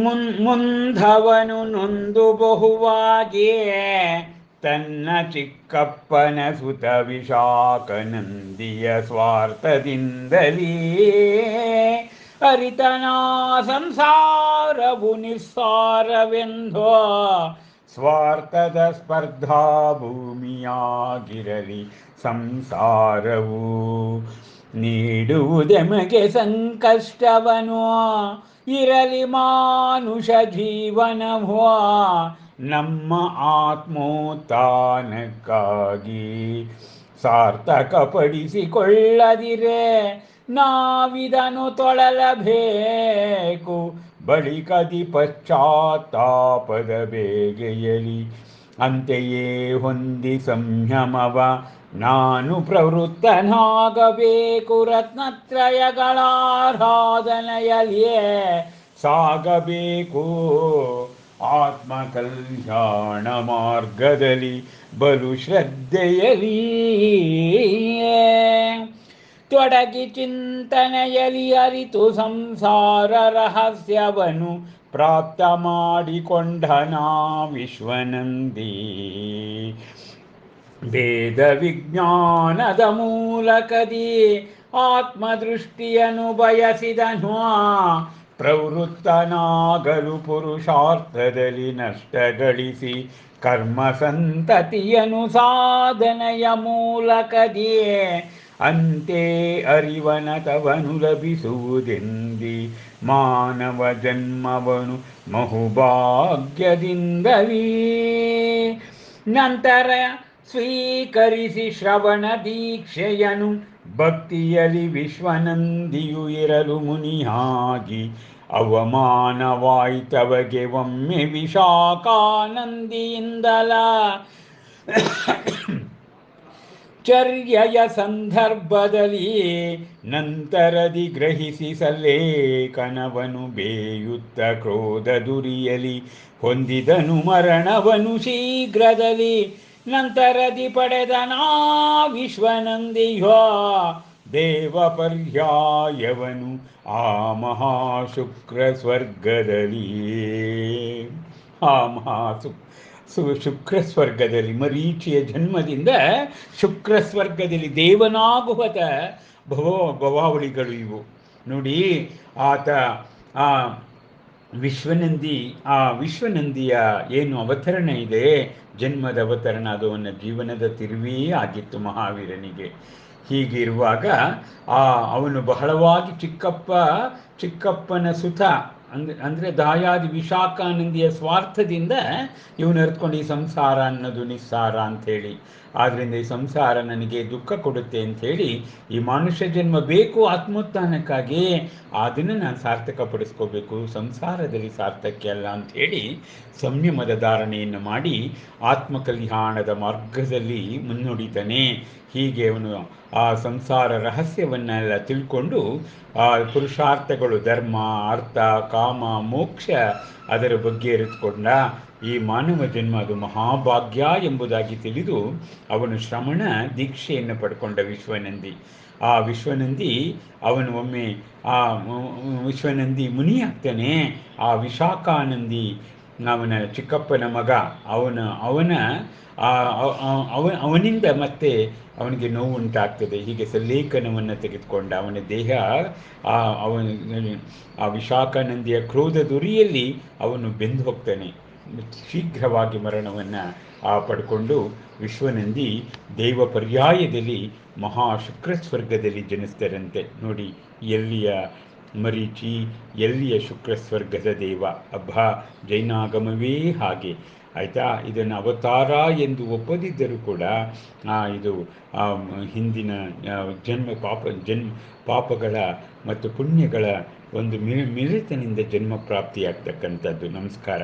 ಮುಂಧವನು ನೊಂದು ಬಹುವಾಗಿಯೇ ತನ್ನ ಚಿಕ್ಕಪ್ಪನ ಸುತ ವಿಶಾಖನಂದಿಯ ಸ್ವಾರ್ಥದಿಂದಲೇ ಅರಿತನಾ ಸಂಸಾರವು ನಿಸ್ಸಾರವೆಂದೋ ಸ್ವಾರ್ಥದ ಸ್ಪರ್ಧಾ ಭೂಮಿಯಾಗಿರಲಿ ಸಂಸಾರವು ನೀಡುವುದೆಮಗೆ ಸಂಕಷ್ಟವನು ಇರಲಿ ಮಾನುಷ ಜೀವನವೋ ನಮ್ಮ ಆತ್ಮೋತ್ಥಾನಕ್ಕಾಗಿ ಸಾರ್ಥಕಪಡಿಸಿಕೊಳ್ಳದಿರೆ ನಾವಿದನು ತೊಳಲಬೇಕು ಬಳಿಕದಿ ಪಶ್ಚಾತ್ತಾಪದ ಬೇಗೆಯಲಿ ಅಂತೆಯೇ ಹೊಂದಿ ಸಂಯಮವ ನಾನು ಪ್ರವೃತ್ತನಾಗಬೇಕು ರತ್ನತ್ರಯಗಳಾರಾಧನೆಯಲ್ಲಿಯೇ ಸಾಗಬೇಕು ಆತ್ಮಕಲ್ಯಾಣ ಮಾರ್ಗದಲ್ಲಿ ಬಲು ಶ್ರದ್ಧೆಯಲಿ ತೊಡಗಿ ಚಿಂತನೆಯಲಿ ಅರಿತು ಸಂಸಾರ ರಹಸ್ಯವನು ಪ್ರಾಪ್ತ ಮಾಡಿಕೊಂಡ ನಾ ವಿಶ್ವನಂದಿ ವೇದ ವಿಜ್ಞಾನದ ಮೂಲಕದಿ ಆತ್ಮದೃಷ್ಟಿಯನ್ನು ಬಯಸಿದನು ಪ್ರವೃತ್ತನಾಗಲು ಪುರುಷಾರ್ಥದಲ್ಲಿ ನಷ್ಟ ಗಳಿಸಿ ಕರ್ಮ ಸಂತತಿಯನು ಸಾಧನೆಯ ಮೂಲಕದಿಯೇ ಅಂತೆ ಅರಿವನತವನು ಲಭಿಸುವುದೆಂದಿ ಮಾನವ ಜನ್ಮವನು ಮಹುಭಾಗ್ಯದಿಂದಲೀ ನಂತರ ಸ್ವೀಕರಿಸಿ ಶ್ರವಣ ದೀಕ್ಷೆಯನು ಭಕ್ತಿಯಲಿ ವಿಶ್ವನಂದಿಯು ಇರಲು ಮುನಿಯಾಗಿ ಅವಮಾನವಾಯ್ತವಗೆ ಒಮ್ಮೆ ವಿಶಾಖಾನಂದಿಯಿಂದಲ ಚರ್ಯೆಯ ಸಂದರ್ಭದಲ್ಲಿ ನಂತರದಿ ಗ್ರಹಿಸಿ ಸಲ್ಲೇಖನವನು ಬೇಯುತ್ತ ಕ್ರೋಧ ದುರಿಯಲಿ ಹೊಂದಿದನು ಮರಣವನು ಶೀಘ್ರದಲ್ಲಿ ನಂತರದಿ ಪಡೆದ ನಾ ವಿಶ್ವನಂದಿಯೋ ದೇವ ಪರ್ಯಾಯವನು ಆ ಮಹಾಶುಕ್ರ ಸ್ವರ್ಗದಲ್ಲಿ ಆ ಶುಕ್ರ ಸ್ವರ್ಗದಲ್ಲಿ ಮರೀಚಿಯ ಜನ್ಮದಿಂದ ಶುಕ್ರ ಸ್ವರ್ಗದಲ್ಲಿ ದೇವನಾಗುವದ ಭವಾವಳಿಗಳು ಇವು ನೋಡಿ. ಆತ ಆ ವಿಶ್ವನಂದಿಯ ಏನು ಅವತರಣ ಇದೆ, ಜನ್ಮದ ಅವತರಣ, ಅದು ಅವನ ಜೀವನದ ತಿರುವೇ ಆಗಿತ್ತು ಮಹಾವೀರನಿಗೆ. ಹೀಗಿರುವಾಗ ಅವನು ಬಹಳವಾಗಿ ಚಿಕ್ಕಪ್ಪನ ಸುತ ಅಂದರೆ ದಾಯಾದಿ ವಿಶಾಖಾನಂದಿಯ ಸ್ವಾರ್ಥದಿಂದ ಇವನು ಅರ್ಥಕೊಂಡು ಈ ಸಂಸಾರ ಅನ್ನೋದು ನಿಸ್ಸಾರ ಅಂಥೇಳಿ, ಆದ್ದರಿಂದ ಈ ಸಂಸಾರ ನನಗೆ ದುಃಖ ಕೊಡುತ್ತೆ ಅಂಥೇಳಿ ಈ ಮನುಷ್ಯ ಜನ್ಮ ಬೇಕು ಆತ್ಮೋತ್ಥಾನಕ್ಕಾಗಿ, ಅದನ್ನು ನಾನು ಸಾರ್ಥಕಪಡಿಸ್ಕೋಬೇಕು, ಸಂಸಾರದಲ್ಲಿ ಸಾರ್ಥಕ್ಯ ಅಲ್ಲ ಅಂಥೇಳಿ ಸಂಯಮದ ಧಾರಣೆಯನ್ನು ಮಾಡಿ ಆತ್ಮಕಲ್ಯಾಣದ ಮಾರ್ಗದಲ್ಲಿ ಮುನ್ನುಡಿತಾನೆ. ಹೀಗೆ ಅವನು ಆ ಸಂಸಾರ ರಹಸ್ಯವನ್ನೆಲ್ಲ ತಿಳ್ಕೊಂಡು ಆ ಪುರುಷಾರ್ಥಗಳು ಧರ್ಮ, ಅರ್ಥ, ಕಾಮ, ಮೋಕ್ಷ ಅದರ ಬಗ್ಗೆ ಅರಿತುಕೊಂಡ. ಈ ಮಾನವ ಜನ್ಮ ಅದು ಮಹಾಭಾಗ್ಯ ಎಂಬುದಾಗಿ ತಿಳಿದು ಅವನು ಶ್ರಮಣ ದೀಕ್ಷೆಯನ್ನು ಪಡ್ಕೊಂಡ ವಿಶ್ವನಂದಿ. ಆ ವಿಶ್ವನಂದಿ ಅವನು ಒಮ್ಮೆ ಆ ವಿಶ್ವನಂದಿ ಮುನಿಯಾಗ್ತಾನೆ. ಆ ವಿಶಾಖಾನಂದಿ ಅವನ ಚಿಕ್ಕಪ್ಪನ ಮಗ, ಅವನಿಂದ ಮತ್ತೆ ಅವನಿಗೆ ನೋವು ಉಂಟಾಗ್ತದೆ. ಹೀಗೆ ಸಲ್ಲೇಖನವನ್ನು ತೆಗೆದುಕೊಂಡ ಅವನ ದೇಹ ಆ ವಿಶಾಖಾನಂದಿಯ ಕ್ರೋಧ ದುರಿಯಲ್ಲಿ ಅವನು ಬೆಂದು ಹೋಗ್ತಾನೆ. ಶೀಘ್ರವಾಗಿ ಮರಣವನ್ನು ಪಡ್ಕೊಂಡು ವಿಶ್ವನಂದಿ ದೈವ ಪರ್ಯಾಯದಲ್ಲಿ ಮಹಾಶುಕ್ರ ಸ್ವರ್ಗದಲ್ಲಿ ಜನಿಸ್ತಾರಂತೆ. ನೋಡಿ, ಎಲ್ಲಿಯ ಮರೀಚಿ, ಎಲ್ಲಿಯ ಶುಕ್ರ ಸ್ವರ್ಗದ ದೇವ. ಜೈನಾಗಮವೇ ಹಾಗೆ ಆಯಿತಾ. ಇದನ್ನು ಅವತಾರ ಎಂದು ಒಪ್ಪದಿದ್ದರೂ ಕೂಡ ಇದು ಹಿಂದಿನ ಪಾಪಗಳ ಮತ್ತು ಪುಣ್ಯಗಳ ಒಂದು ಮಿಳಿತನಿಂದ ಜನ್ಮ ಪ್ರಾಪ್ತಿಯಾಗ್ತಕ್ಕಂಥದ್ದು. ನಮಸ್ಕಾರ.